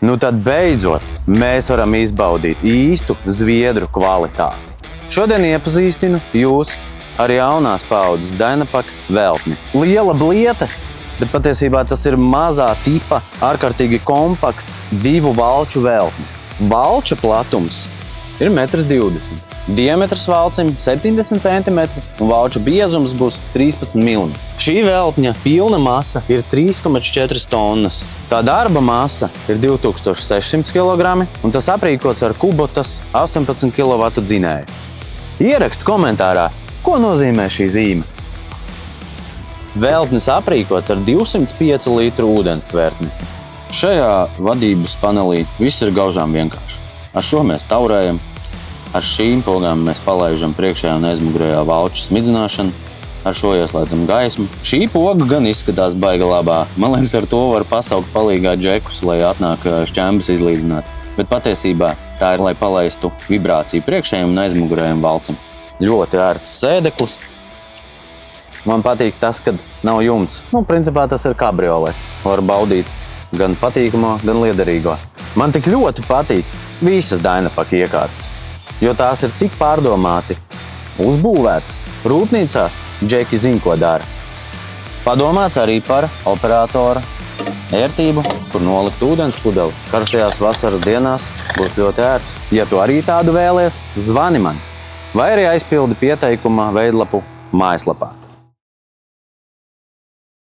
Nu tad beidzot mēs varam izbaudīt īstu zviedru kvalitāti. Šodien iepazīstinu jūs ar jaunās paaudzes Dynapack veltni. Liela bliete, bet patiesībā tas ir mazā tipa, ārkārtīgi kompakts 2 valču veltnis. Valča platums ir 1,20 m. Diametrs valcim 70 cm un valča biezums būs 13 mm. Šī veltņa pilna masa ir 3,4 tonnas. Tā darba masa ir 2600 kg un tas aprīkots ar Kubotas 18 kW dzinēju. Ierakst komentārā, ko nozīmē šī zīme. Veltnis aprīkots ar 205 litru ūdens tvertni. Šajā vadības panelī viss ir gaužām vienkārši. Ar šo mēs taurējam. Ar šīm pogām mēs palaižam priekšējā un aizmugurējā valču smidzināšanu, ar šo ieslēdzam gaismu. Šī poga gan izskatās baiga labā. Man liekas, ar to var pasaukt palīgā džekus, lai atnāk šķembas izlīdzināt. Bet patiesībā tā ir, lai palaistu vibrāciju priekšējiem un aizmugurējiem valcim. Ļoti ērts sēdeklis. Man patīk tas, kad nav jumts. Principā tas ir kabriolets. Var baudīt gan patīkamo, gan liederīgo. Man tik ļoti patīk visas Dynapack iekārtas. Jo tās ir tik pārdomāti, uzbūvētas. Rūpnīcā džeki zina, ko dara. Padomāts arī par operatora ērtību, kur nolikt ūdens pudeli. Karstajās vasaras dienās būs ļoti ērts. Ja tu arī tādu vēlies, zvani man. Vai arī aizpildi pieteikuma veidlapu mājaslapā.